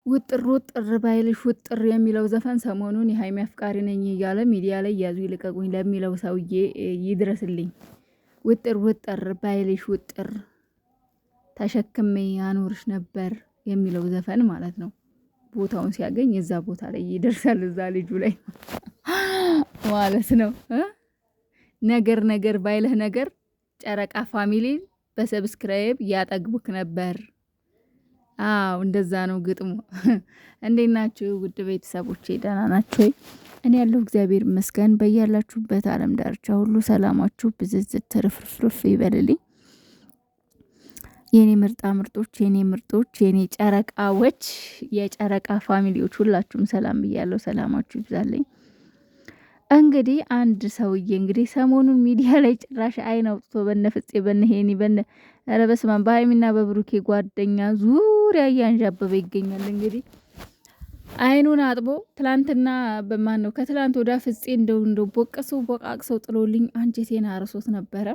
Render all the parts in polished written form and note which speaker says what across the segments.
Speaker 1: ውጥር ውጥር ባይልሽ ውጥር የሚለው ዘፈን ሰሞኑን የሀይሚ አፍቃሪ ነኝ እያለ ሚዲያ ላይ ያዙ ይልቀቁኝ ለሚለው ሰውዬ ይድረስልኝ። ውጥር ውጥር ባይልሽ ውጥር ተሸክሜ ያኖርሽ ነበር የሚለው ዘፈን ማለት ነው። ቦታውን ሲያገኝ እዛ ቦታ ላይ ይደርሳል፣ እዛ ልጁ ላይ ማለት ነው። ነገር ነገር ባይልህ ነገር ጨረቃ ፋሚሊ በሰብስክራይብ ያጠግቡክ ነበር። አዎ እንደዛ ነው ግጥሙ። እንዴት ናችሁ ውድ ቤተሰቦቼ? ደህና ናችሁ? እኔ ያለሁ እግዚአብሔር ይመስገን። በያላችሁበት ዓለም ዳርቻ ሁሉ ሰላማችሁ ብዝዝት ትርፍርፍ ይበልልኝ። የኔ ምርጣ ምርጦች፣ የኔ ምርጦች፣ የኔ ጨረቃዎች፣ የጨረቃ ፋሚሊዎች ሁላችሁም ሰላም ብያለሁ። ሰላማችሁ ይብዛልኝ። እንግዲህ አንድ ሰውዬ እንግዲህ ሰሞኑን ሚዲያ ላይ ጭራሽ አይን አውጥቶ በነፍጼ በነሄኒ በነ ኧረ በስመ አብ በሀይሚና በብሩኬ ጓደኛ ዙሪያ እያንዣበበ ይገኛል። እንግዲህ አይኑን አጥቦ ትላንትና በማን ነው ከትላንት ወዳ ፍጼ እንደው ቦቃቅሰው ጥሎልኝ አንጀቴን አርሶት ነበረ።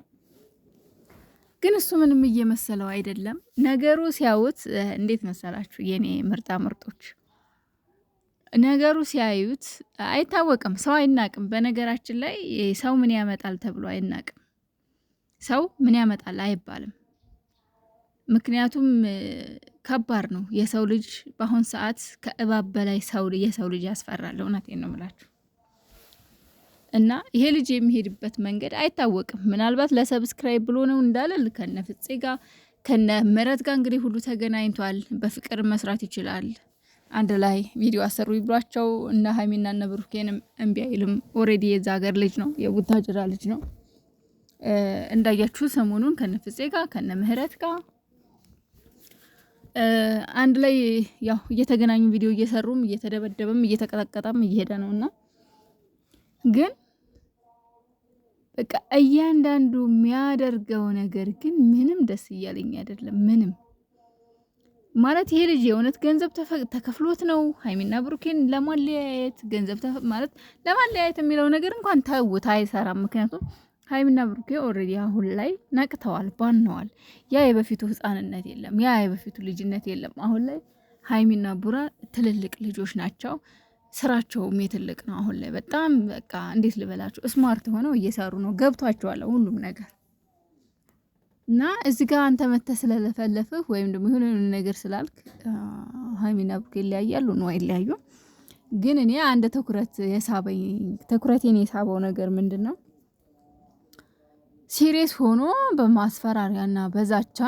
Speaker 1: ግን እሱ ምንም እየመሰለው አይደለም። ነገሩ ሲያዩት እንዴት መሰላችሁ የኔ ምርጣ ምርጦች? ነገሩ ሲያዩት አይታወቅም። ሰው አይናቅም። በነገራችን ላይ ሰው ምን ያመጣል ተብሎ አይናቅም። ሰው ምን ያመጣል አይባልም። ምክንያቱም ከባድ ነው። የሰው ልጅ በአሁን ሰዓት ከእባብ በላይ የሰው ልጅ ያስፈራል። እውነቴን ነው የምላችሁ። እና ይሄ ልጅ የሚሄድበት መንገድ አይታወቅም። ምናልባት ለሰብስክራይብ ብሎ ነው እንዳለ ከነ ፍፄ ጋር ከነ ምረት ጋር እንግዲህ ሁሉ ተገናኝቷል። በፍቅር መስራት ይችላል። አንድ ላይ ቪዲዮ አሰሩ ይብሏቸው እና ሀይሚና እነ ብሩኬንም እምቢ አይልም። ኦሬዲ የዛ ሀገር ልጅ ነው፣ የቡታጅራ ልጅ ነው። እንዳያችሁ ሰሞኑን ከነ ፍፄ ጋር ከነ ምህረት ጋር አንድ ላይ ያው እየተገናኙ ቪዲዮ እየሰሩም እየተደበደበም እየተቀጠቀጠም እየሄደ ነውና ግን በቃ እያንዳንዱ የሚያደርገው ነገር ግን ምንም ደስ እያለኝ አይደለም። ምንም ማለት ይሄ ልጅ የእውነት ገንዘብ ተከፍሎት ነው ሀይሚና ብሩኬን ለማለያየት ገንዘብ ማለት ለማለያየት የሚለው ነገር እንኳን ተውት፣ አይሰራም። ምክንያቱም ሀይሚና ብሩኬ ኦልሬዲ አሁን ላይ ነቅተዋል፣ ባነዋል። ያ የበፊቱ ህፃንነት የለም፣ ያ የበፊቱ ልጅነት የለም። አሁን ላይ ሀይሚና ቡራ ትልልቅ ልጆች ናቸው። ስራቸውም የትልቅ ነው። አሁን ላይ በጣም በቃ እንዴት ልበላችሁ ስማርት ሆነው እየሰሩ ነው። ገብቷቸዋል ሁሉም ነገር እና እዚህ ጋር አንተ መተህ ስለለፈለፍህ ወይም ደግሞ የሆነ ነገር ስላልክ ሀይሚና ብሩኬ ይለያያሉ ነው አይለያዩ። ግን እኔ አንድ ትኩረቴን የሳበው ነገር ምንድን ነው? ሲሪየስ ሆኖ በማስፈራሪያና በዛቻ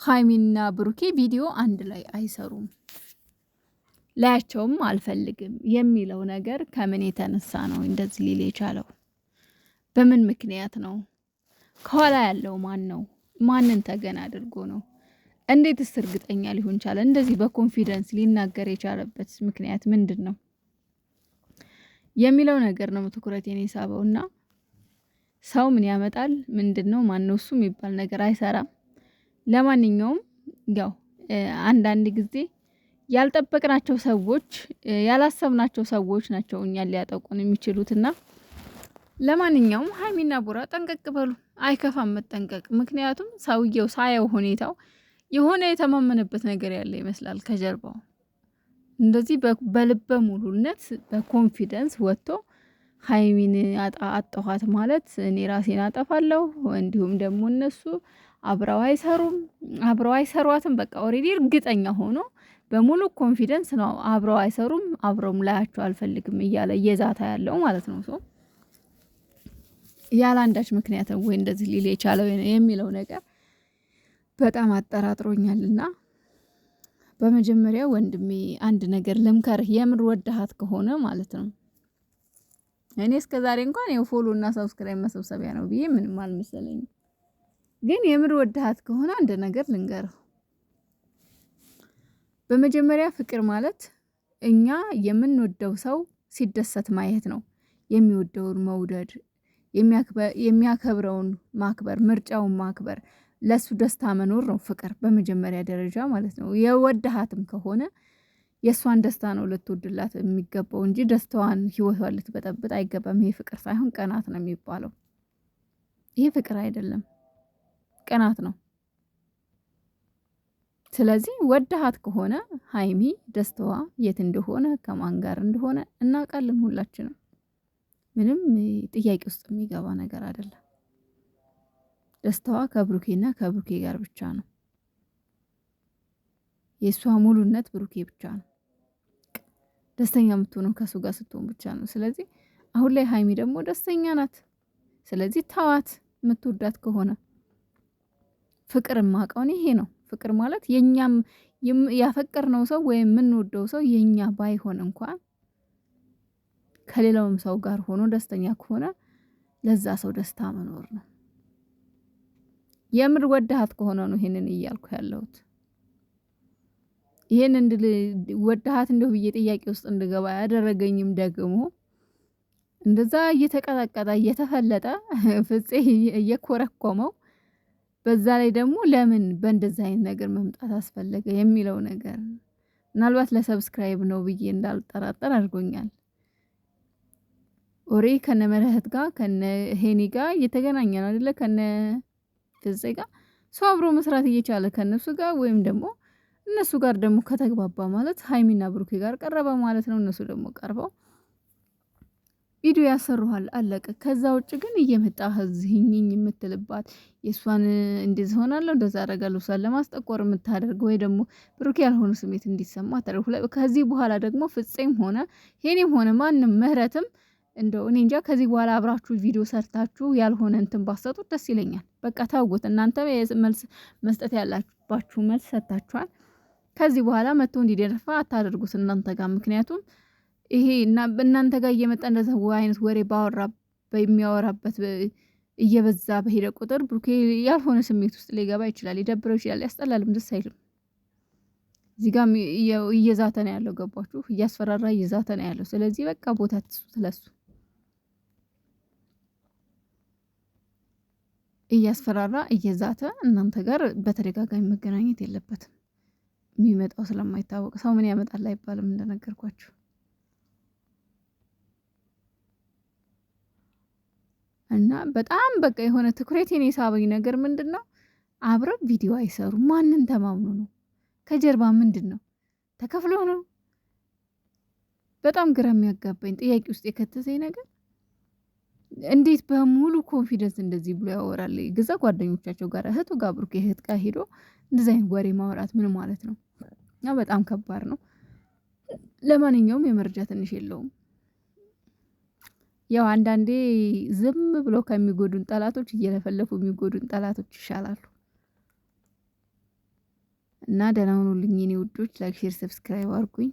Speaker 1: ሀይሚና ብሩኬ ቪዲዮ አንድ ላይ አይሰሩም፣ ላያቸውም አልፈልግም የሚለው ነገር ከምን የተነሳ ነው እንደዚህ ሊል የቻለው? በምን ምክንያት ነው? ከኋላ ያለው ማን ነው? ማንን ተገን አድርጎ ነው? እንዴትስ እርግጠኛ ሊሆን ቻለ? እንደዚህ በኮንፊደንስ ሊናገር የቻለበት ምክንያት ምንድን ነው የሚለው ነገር ነው ትኩረቴን የሳበውና ሰው ምን ያመጣል ምንድን ነው ማን ነው እሱ የሚባል ነገር አይሰራም። ለማንኛውም ያው አንዳንድ ጊዜ ያልጠበቅናቸው ሰዎች ያላሰብናቸው ሰዎች ናቸው እኛን ሊያጠቁን የሚችሉትና ለማንኛውም ሀይሚና ቡራ ጠንቀቅ በሉ። አይከፋም መጠንቀቅ። ምክንያቱም ሰውየው ሳየው ሁኔታው የሆነ የተማመነበት ነገር ያለ ይመስላል ከጀርባው። እንደዚህ በልበ ሙሉነት በኮንፊደንስ ወጥቶ ሀይሚን አጣኋት ማለት እኔ ራሴን አጠፋለሁ፣ እንዲሁም ደግሞ እነሱ አብረው አይሰሯትም። በቃ ኦሬዲ እርግጠኛ ሆኖ በሙሉ ኮንፊደንስ ነው አብረው አይሰሩም፣ አብረውም ላያቸው አልፈልግም እያለ እየዛታ ያለው ማለት ነው። ሰው ያለ አንዳች ምክንያት ወይ እንደዚህ ሊል የቻለው የሚለው ነገር በጣም አጠራጥሮኛልና በመጀመሪያ ወንድሜ አንድ ነገር ልምከርህ፣ የምር ወደሃት ከሆነ ማለት ነው። እኔ እስከዛሬ እንኳን ያው ፎሎ እና ሰብስክራይብ መሰብሰቢያ ነው ብዬ ምንም አልመሰለኝም። ግን የምር ወደሃት ከሆነ አንድ ነገር ልንገርህ። በመጀመሪያ ፍቅር ማለት እኛ የምንወደው ሰው ሲደሰት ማየት ነው። የሚወደውን መውደድ፣ የሚያከብረውን ማክበር፣ ምርጫውን ማክበር፣ ለሱ ደስታ መኖር ነው ፍቅር በመጀመሪያ ደረጃ ማለት ነው። የወደሃትም ከሆነ የእሷን ደስታ ነው ልትወድላት የሚገባው እንጂ ደስታዋን ህይወቷን ልትበጠብጥ አይገባም። ይሄ ፍቅር ሳይሆን ቀናት ነው የሚባለው። ይሄ ፍቅር አይደለም፣ ቅናት ነው። ስለዚህ ወደሃት ከሆነ ሀይሚ ደስታዋ የት እንደሆነ ከማን ጋር እንደሆነ እናውቃለን ሁላችንም። ምንም ጥያቄ ውስጥ የሚገባ ነገር አይደለም። ደስታዋ ከብሩኬና ከብሩኬ ጋር ብቻ ነው። የእሷ ሙሉነት ብሩኬ ብቻ ነው። ደስተኛ የምትሆነው ከሱ ጋር ስትሆን ብቻ ነው። ስለዚህ አሁን ላይ ሀይሚ ደግሞ ደስተኛ ናት። ስለዚህ ተዋት። የምትወዳት ከሆነ ፍቅር ማቀውን ይሄ ነው። ፍቅር ማለት የኛም ያፈቀርነው ሰው ወይም የምንወደው ሰው የኛ ባይሆን እንኳን ከሌላውም ሰው ጋር ሆኖ ደስተኛ ከሆነ ለዛ ሰው ደስታ መኖር ነው። የምር ወደሃት ከሆነ ነው ይሄንን እያልኩ ያለሁት። ይሄን እንድል ወደሃት እንደው ብዬ ጥያቄ ውስጥ እንድገባ ያደረገኝም ደግሞ እንደዛ እየተቀጣቀጣ እየተፈለጠ ፍፄ እየኮረኮመው በዛ ላይ ደግሞ ለምን በእንደዛ አይነት ነገር መምጣት አስፈለገ የሚለው ነገር ምናልባት ለሰብስክራይብ ነው ብዬ እንዳልጠራጠር አድርጎኛል። ኦሬ ከነ መረህት ጋር ከነ ሄኒ ጋር እየተገናኘ ነው አይደለ? ከነ ፍፄ ጋር ሰው አብሮ መስራት እየቻለ ከነሱ ጋር ወይም ደግሞ እነሱ ጋር ደግሞ ከተግባባ ማለት ሀይሚና ብሩኬ ጋር ቀረበ ማለት ነው። እነሱ ደግሞ ቀርበው ቪዲዮ ያሰሩሃል፣ አለቀ። ከዛ ውጭ ግን እየመጣ ህዝህኝኝ የምትልባት የእሷን እንደዚህ ሆናለሁ እንደዛ አደርጋለሁ እሷን ለማስጠቆር የምታደርግ ወይ ደግሞ ብሩኬ ያልሆነ ስሜት እንዲሰማ ታደርግ። ከዚህ በኋላ ደግሞ ፍፄም ሆነ ሄኒም ሆነ ማንም ምህረትም እንደው እኔ እንጃ ከዚህ በኋላ አብራችሁ ቪዲዮ ሰርታችሁ ያልሆነ እንትን ባሰጡት ደስ ይለኛል። በቃ ታውቁት። እናንተ መልስ መስጠት ያላችሁባችሁ መልስ ሰጣችኋል። ከዚህ በኋላ መጥቶ እንዲደርፋ አታደርጉት እናንተ ጋር። ምክንያቱም ይሄ እናንተ ጋር እየመጣ እንደዛ አይነት ወሬ በሚያወራበት እየበዛ በሄደ ቁጥር ብሩኬ ያልሆነ ስሜት ውስጥ ሊገባ ይችላል። ሊደብረው ይችላል። ያስጠላልም፣ ደስ አይልም። እዚህ ጋር እየዛተ ነው ያለው። ገባችሁ? እያስፈራራ እየዛተ ነው ያለው። ስለዚህ በቃ ቦታ ትስጡት ለሱ። እያስፈራራ እየዛተ እናንተ ጋር በተደጋጋሚ መገናኘት የለበትም። የሚመጣው ስለማይታወቅ ሰው ምን ያመጣል አይባልም እንደነገርኳችሁ። እና በጣም በቃ የሆነ ትኩረቴን የሳበኝ ነገር ምንድነው? አብረው ቪዲዮ አይሰሩ። ማንን ተማምኑ ነው? ከጀርባ ምንድነው? ተከፍሎ ነው? በጣም ግራ የሚያጋባኝ ጥያቄ ውስጥ የከተተኝ ነገር እንዴት በሙሉ ኮንፊደንስ እንደዚህ ብሎ ያወራል? ገዛ ጓደኞቻቸው ጋር እህቱ ጋር ብሩኬ እህት ጋር ሄዶ እንደዚህ አይነት ወሬ ማውራት ምን ማለት ነው? በጣም ከባድ ነው። ለማንኛውም የመረጃ ትንሽ የለውም። ያው አንዳንዴ ዝም ብሎ ከሚጎዱን ጠላቶች እየለፈለፉ የሚጎዱን ጠላቶች ይሻላሉ። እና ደህና ሁኑልኝ የኔ ውዶች። ላይክ፣ ሼር፣ ሰብስክራይብ አድርጉኝ።